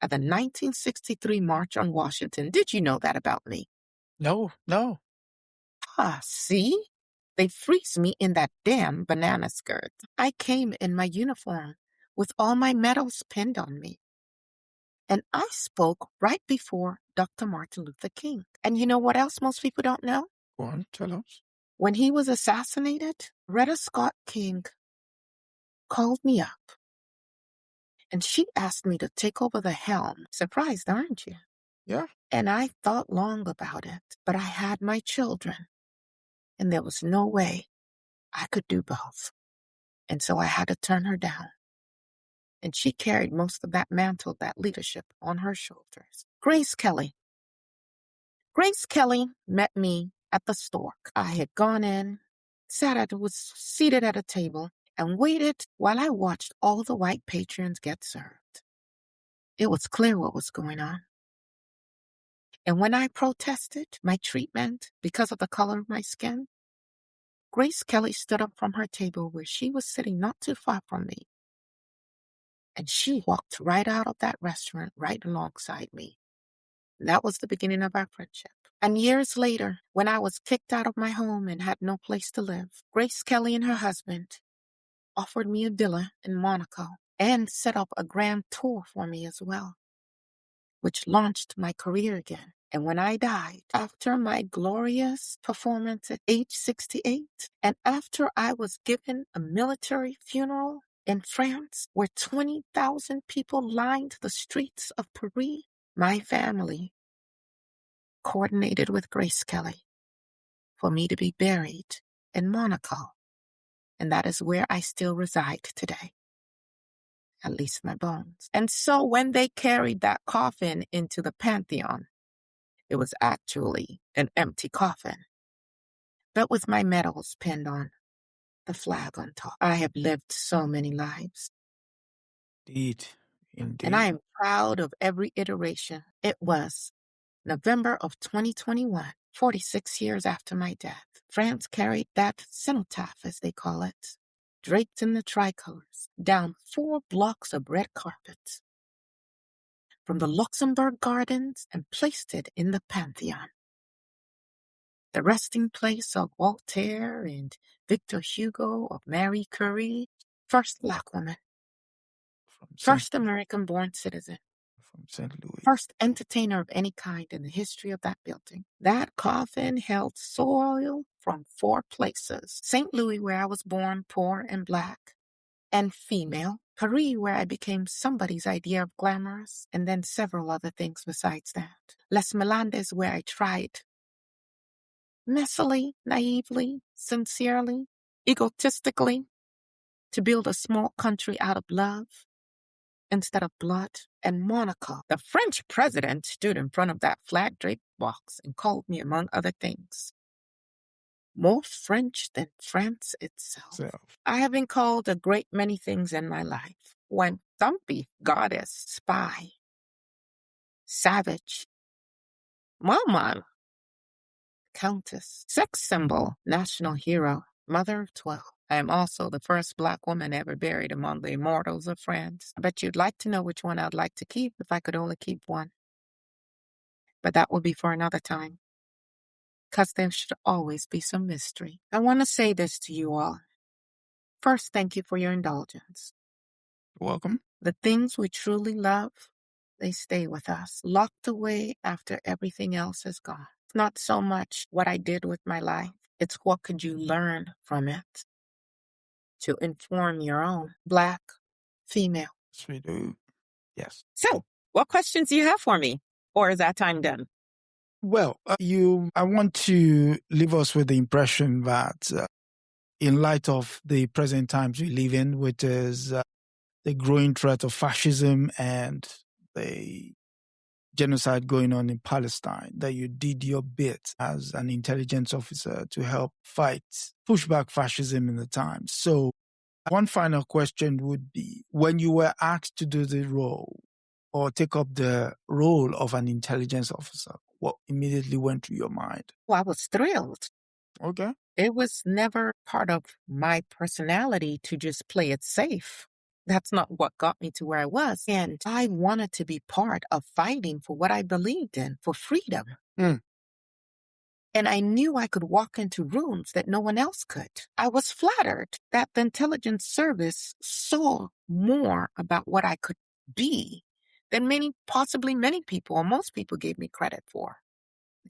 at the 1963 March on Washington. Did you know that about me? No. See? They freeze me in that damn banana skirt. I came in my uniform with all my medals pinned on me. And I spoke right before Dr. Martin Luther King. And you know what else most people don't know? Go on, tell us. When he was assassinated, Retta Scott King called me up. And she asked me to take over the helm. Surprised, aren't you? Yeah. And I thought long about it, but I had my children, and there was no way I could do both. And so I had to turn her down. And she carried most of that mantle, that leadership on her shoulders. Grace Kelly. Grace Kelly met me at the store. I had gone in, was seated at a table, and waited while I watched all the white patrons get served. It was clear what was going on. And when I protested my treatment because of the color of my skin, Grace Kelly stood up from her table where she was sitting not too far from me. And she walked right out of that restaurant right alongside me. And that was the beginning of our friendship. And years later, when I was kicked out of my home and had no place to live, Grace Kelly and her husband offered me a villa in Monaco and set up a grand tour for me as well, which launched my career again. And when I died, after my glorious performance at age 68, and after I was given a military funeral in France where 20,000 people lined the streets of Paris, my family coordinated with Grace Kelly for me to be buried in Monaco. And that is where I still reside today, at least my bones. And so when they carried that coffin into the Pantheon, it was actually an empty coffin, but with my medals pinned on the flag on top. I have lived so many lives. Indeed. And I am proud of every iteration. It was November of 2021, 46 years after my death. France carried that cenotaph, as they call it, draped in the tricolors, down 4 blocks of red carpet from the Luxembourg Gardens and placed it in the Pantheon, the resting place of Voltaire and Victor Hugo, of Marie Curie, first Black woman, first American-born citizen, from St. Louis, first entertainer of any kind in the history of that building. That coffin held soil from 4 places: St. Louis, where I was born, poor and Black and female; Paris, where I became somebody's idea of glamorous, and then several other things besides that; Les Melandes, where I tried messily, naively, sincerely, egotistically, to build a small country out of love instead of blood; and Monaco. The French president stood in front of that flag-draped box and called me, among other things, more French than France itself. I have been called a great many things in my life. One, thumpy, goddess, spy, savage, mama, countess, sex symbol, national hero, mother of 12. I am also the first Black woman ever buried among the immortals of France. I bet you'd like to know which one I'd like to keep if I could only keep one. But that will be for another time, because there should always be some mystery. I want to say this to you all. First, thank you for your indulgence. Welcome. The things we truly love, they stay with us, locked away after everything else is gone. It's not so much what I did with my life, it's what could you learn from it to inform your own Black, female. Yes, we do. Yes. So, what questions do you have for me? Or is that time done? Well, I want to leave us with the impression that in light of the present times we live in, which is the growing threat of fascism and the genocide going on in Palestine, that you did your bit as an intelligence officer to help push back fascism in the times. So one final question would be, when you were asked to do the role or take up the role of an intelligence officer, what immediately went through your mind? Well, I was thrilled. Okay. It was never part of my personality to just play it safe. That's not what got me to where I was. And I wanted to be part of fighting for what I believed in, for freedom. Mm. And I knew I could walk into rooms that no one else could. I was flattered that the intelligence service saw more about what I could be than possibly many people, or most people, gave me credit for.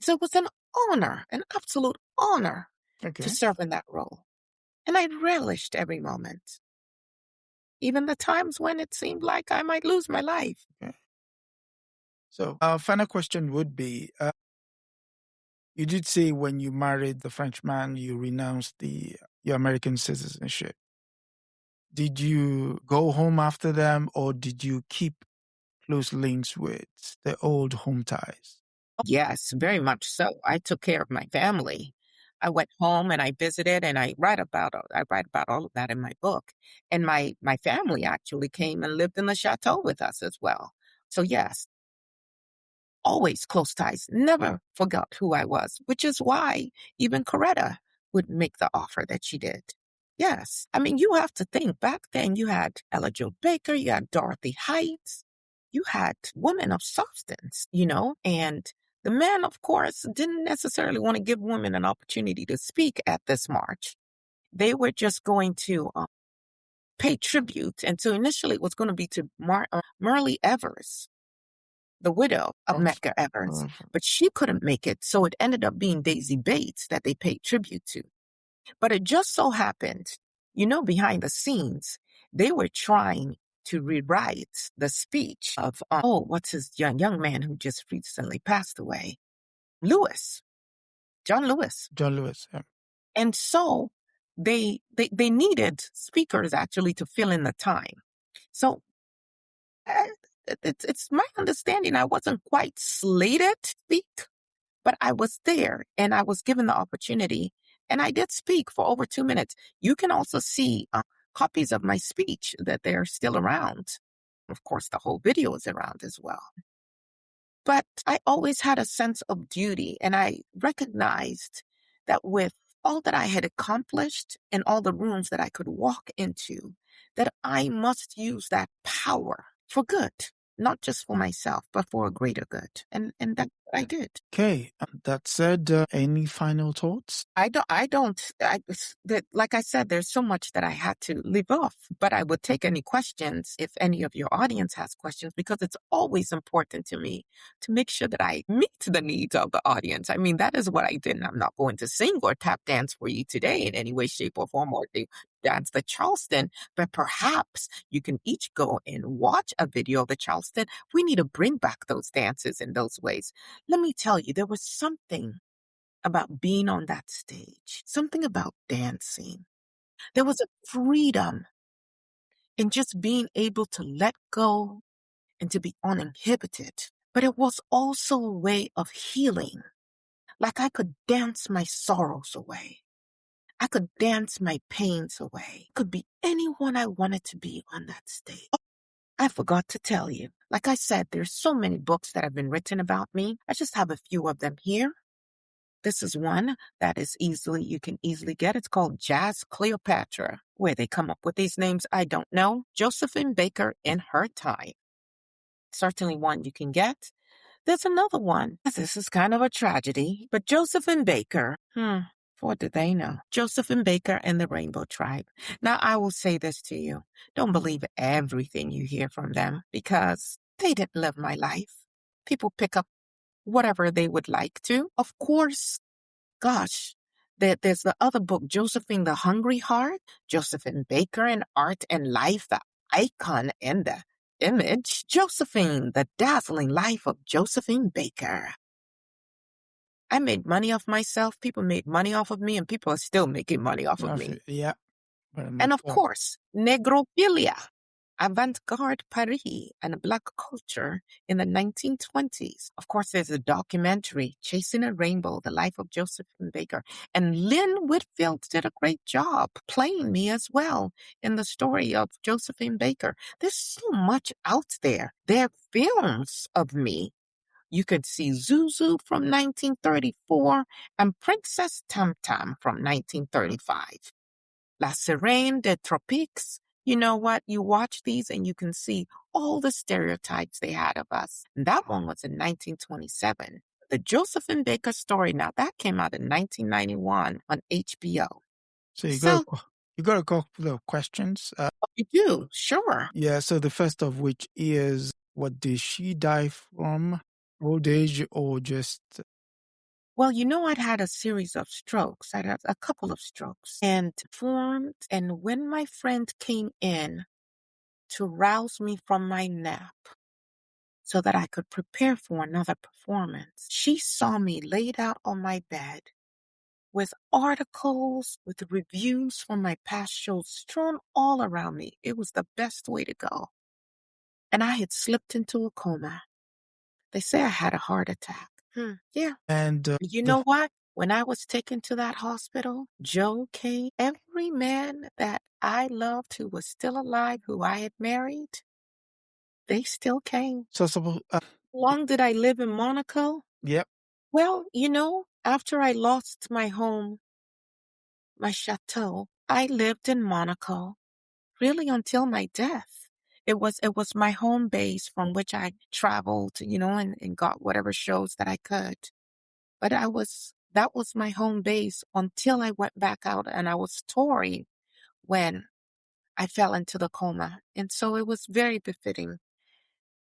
So it was an honor, an absolute honor, to serve in that role. And I relished every moment, even the times when it seemed like I might lose my life. Okay. So our final question would be, you did say when you married the Frenchman, you renounced your American citizenship. Did you go home after them, or did you keep close links with the old home ties? Yes, very much so. I took care of my family. I went home and I visited, and I write about all of that in my book. And my family actually came and lived in the chateau with us as well. So yes, always close ties. Never forgot who I was, which is why even Coretta would make the offer that she did. Yes. I mean, you have to think back then you had Ella Jo Baker, you had Dorothy Heights, you had women of substance, and the men, of course, didn't necessarily want to give women an opportunity to speak at this march. They were just going to pay tribute. And so initially it was going to be to Myrlie Evers, the widow of Medgar Evers, but she couldn't make it. So it ended up being Daisy Bates that they paid tribute to. But it just so happened, behind the scenes, they were trying to rewrite the speech of, what's his young man who just recently passed away? John Lewis. John Lewis. Yeah. And so they needed speakers actually to fill in the time. So it's my understanding I wasn't quite slated to speak, but I was there and I was given the opportunity, and I did speak for over 2 minutes. You can also see copies of my speech that they're still around. Of course, the whole video is around as well. But I always had a sense of duty, and I recognized that with all that I had accomplished and all the rooms that I could walk into, that I must use that power for good, not just for myself, but for a greater good. And that's what I did. Okay. That said, any final thoughts? Like I said, there's so much that I had to leave off, but I would take any questions if any of your audience has questions, because it's always important to me to make sure that I meet the needs of the audience. I mean, that is what I did. And I'm not going to sing or tap dance for you today in any way, shape, or form, or dance the Charleston, but perhaps you can each go and watch a video of the Charleston. We need to bring back those dances in those ways. Let me tell you, there was something about being on that stage, something about dancing. There was a freedom in just being able to let go and to be uninhibited. But it was also a way of healing. Like I could dance my sorrows away. I could dance my pains away. Could be anyone I wanted to be on that stage. Oh, I forgot to tell you. Like I said, there's so many books that have been written about me. I just have a few of them here. This is one that you can easily get. It's called Jazz Cleopatra. Where they come up with these names, I don't know. Josephine Baker in Her Time. Certainly one you can get. There's another one. This is kind of a tragedy, but Josephine Baker, what do they know? Josephine Baker and the Rainbow Tribe. Now, I will say this to you. Don't believe everything you hear from them, because they didn't live my life. People pick up whatever they would like to. Of course, gosh, there's the other book, Josephine the Hungry Heart, Josephine Baker in Art and Life, the icon and the image, Josephine, the dazzling life of Josephine Baker. I made money off myself, people made money off of me, and people are still making money off of me. Yeah. And of course, Negrophilia, avant-garde Paris and Black culture in the 1920s. Of course, there's a documentary, Chasing a Rainbow, The Life of Josephine Baker. And Lynn Whitfield did a great job playing me as well in the story of Josephine Baker. There's so much out there. There are films of me. You could see Zuzu from 1934 and Princess Tam Tam from 1935. La Sirène des Tropiques. You know what? You watch these and you can see all the stereotypes they had of us. And that one was in 1927. The Josephine Baker story, now that came out in 1991 on HBO. So you got a couple of questions. You do, sure. Yeah, so the first of which is, what did she die from? Old age or just... Well, I'd had a series of strokes. I'd had a couple of strokes and formed. And when my friend came in to rouse me from my nap, so that I could prepare for another performance. She saw me laid out on my bed with articles, with reviews from my past shows strewn all around me. It was the best way to go. And I had slipped into a coma. They say I had a heart attack. Yeah. And You know what? When I was taken to that hospital, Joe came. Every man that I loved who was still alive, who I had married, they still came. so How long did I live in Monaco? yep. Well, after I lost my home, my chateau, I lived in Monaco really until my death. It was my home base from which I traveled, and got whatever shows that I could. But that was my home base until I went back out and I was touring when I fell into the coma. And so it was very befitting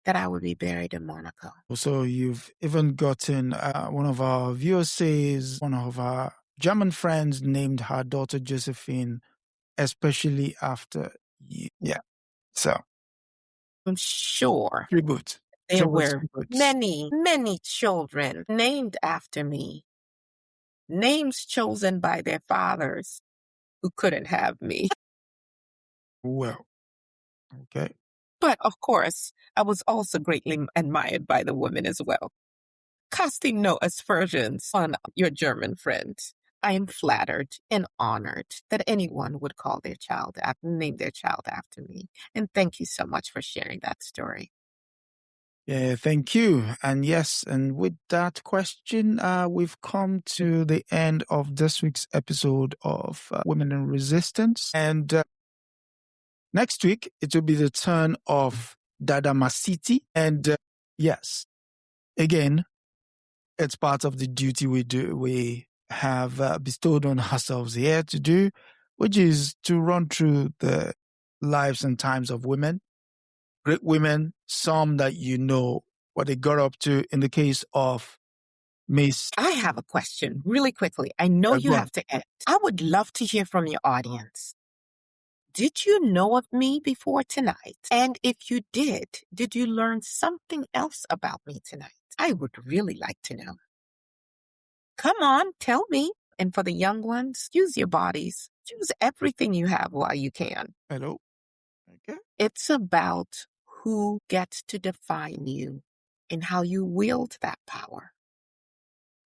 that I would be buried in Monaco. So you've even gotten one of our viewers says one of our German friends named her daughter Josephine, especially after you. Yeah. So I'm sure tribute. there So what's were tributes? many children named after me, names chosen by their fathers who couldn't have me. Well, okay. But of course, I was also greatly admired by the women as well. Casting no aspersions on your German friend, I am flattered and honored that anyone would name their child after me. And thank you so much for sharing that story. Yeah, thank you. And yes, and with that question, we've come to the end of this week's episode of Women in Resistance. And next week, it will be the turn of Dada Masiti. And yes, again, it's part of the duty we have bestowed on ourselves here to do, which is to run through the lives and times of women, great women, some that you know what they got up to. In the case of Miss, I have a question really quickly. I know you have to end. I would love to hear from your audience. Did you know of me before tonight? And if you did you learn something else about me tonight? I would really like to know. Come on, tell me. And for the young ones, use your bodies. Use everything you have while you can. hello. Okay. It's about who gets to define you and how you wield that power.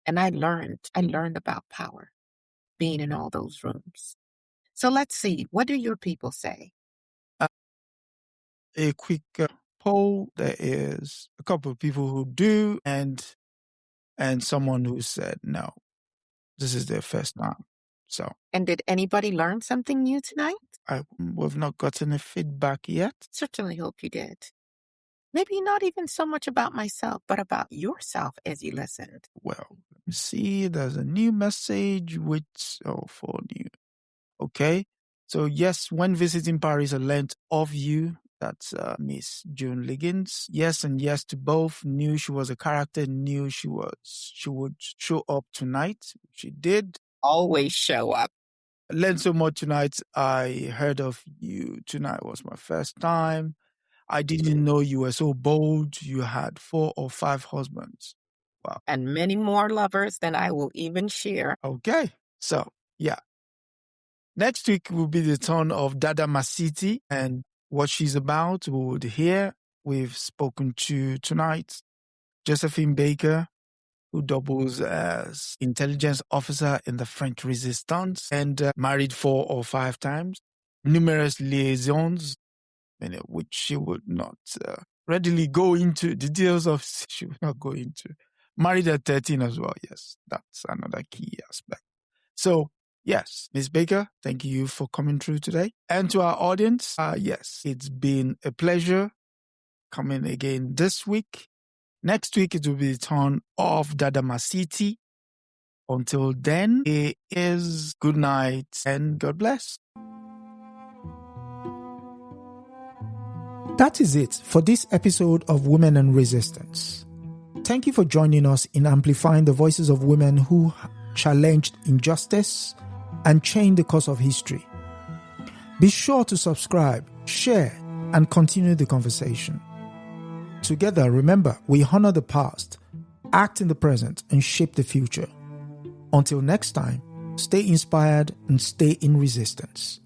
And I learned about power being in all those rooms. So let's see, what do your people say? A quick poll. There is a couple of people who do, and someone who said no. This is their first time. So. And did anybody learn something new tonight? We've not gotten a feedback yet. Certainly hope you did. Maybe not even so much about myself, but about yourself as you listened. Well, let me see. There's a new message for new. Okay. So yes, when visiting Paris, I learned of you. That's Miss June Liggins. Yes and yes to both. Knew she was a character. Knew she would show up tonight. She did. Always show up. I learned so much tonight. I heard of you tonight. Was my first time. I didn't know you were so bold. You had 4 or 5 husbands. Wow. And many more lovers than I will even share. Okay. So, yeah. Next week will be the turn of Dada Masiti, and what she's about we would hear. We've spoken to tonight Josephine Baker, who doubles as intelligence officer in the French resistance and married 4 or 5 times. Numerous liaisons, which she would not readily go into details of. She would not go into. Married at 13 as well. Yes, that's another key aspect. So, yes, Ms. Baker, thank you for coming through today. And to our audience, yes, it's been a pleasure coming again this week. Next week, it will be the turn of Dada Masiti. Until then, it is good night and God bless. That is it for this episode of Women in Resistance. Thank you for joining us in amplifying the voices of women who challenged injustice and changed the course of history. Be sure to subscribe, share, and continue the conversation. together, remember, we honor the past, act in the present, and shape the future. Until next time, stay inspired and stay in resistance.